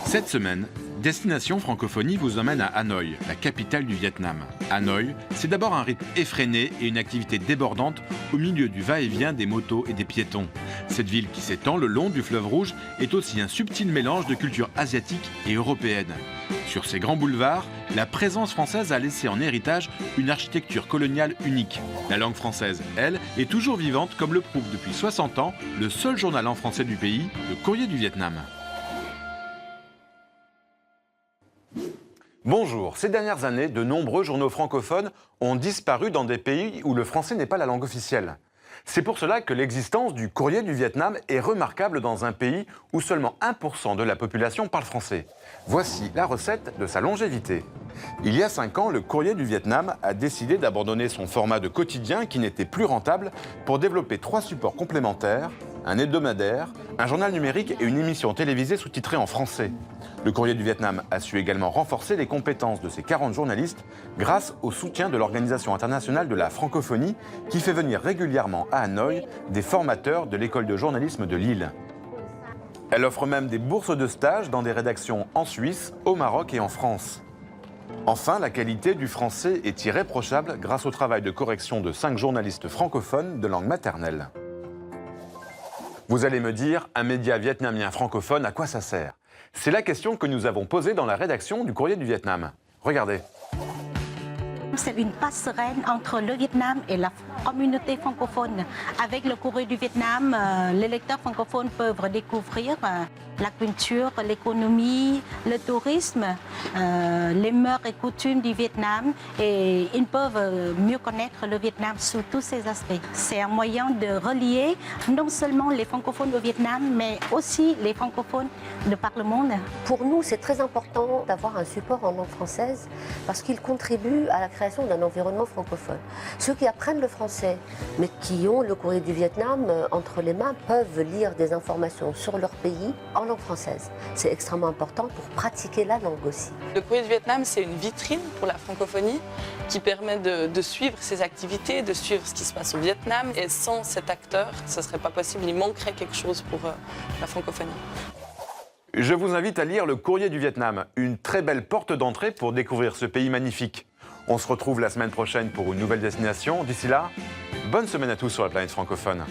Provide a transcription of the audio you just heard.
Cette semaine, Destination Francophonie vous emmène à Hanoï, la capitale du Vietnam. Hanoï, c'est d'abord un rythme effréné et une activité débordante au milieu du va-et-vient des motos et des piétons. Cette ville qui s'étend le long du fleuve Rouge est aussi un subtil mélange de cultures asiatiques et européennes. Sur ces grands boulevards, la présence française a laissé en héritage une architecture coloniale unique. La langue française, elle, est toujours vivante comme le prouve depuis 60 ans le seul journal en français du pays, le Courrier du Vietnam. Bonjour, ces dernières années, de nombreux journaux francophones ont disparu dans des pays où le français n'est pas la langue officielle. C'est pour cela que l'existence du Courrier du Vietnam est remarquable dans un pays où seulement 1% de la population parle français. Voici la recette de sa longévité. Il y a 5 ans, le Courrier du Vietnam a décidé d'abandonner son format de quotidien qui n'était plus rentable pour développer 3 supports complémentaires, un hebdomadaire, un journal numérique et une émission télévisée sous-titrée en français. Le Courrier du Vietnam a su également renforcer les compétences de ses 40 journalistes grâce au soutien de l'Organisation internationale de la francophonie qui fait venir régulièrement à Hanoï des formateurs de l'école de journalisme de Lille. Elle offre même des bourses de stage dans des rédactions en Suisse, au Maroc et en France. Enfin, la qualité du français est irréprochable grâce au travail de correction de 5 journalistes francophones de langue maternelle. Vous allez me dire, un média vietnamien francophone, à quoi ça sert? C'est la question que nous avons posée dans la rédaction du Courrier du Vietnam. Regardez. C'est une passerelle entre le Vietnam et la communauté francophone. Avec le Courrier du Vietnam, les lecteurs francophones peuvent redécouvrir la culture, l'économie, le tourisme, les mœurs et coutumes du Vietnam et ils peuvent mieux connaître le Vietnam sous tous ses aspects. C'est un moyen de relier non seulement les francophones au Vietnam, mais aussi les francophones de par le monde. Pour nous, c'est très important d'avoir un support en langue française parce qu'il contribue à la création d'un environnement francophone. Ceux qui apprennent le français, mais qui ont le Courrier du Vietnam entre les mains, peuvent lire des informations sur leur pays en langue française. C'est extrêmement important pour pratiquer la langue aussi. Le Courrier du Vietnam, c'est une vitrine pour la francophonie qui permet de suivre ses activités, de suivre ce qui se passe au Vietnam. Et sans cet acteur, ce ne serait pas possible, il manquerait quelque chose pour la francophonie. Je vous invite à lire le Courrier du Vietnam, une très belle porte d'entrée pour découvrir ce pays magnifique. On se retrouve la semaine prochaine pour une nouvelle destination. D'ici là, bonne semaine à tous sur la planète francophone.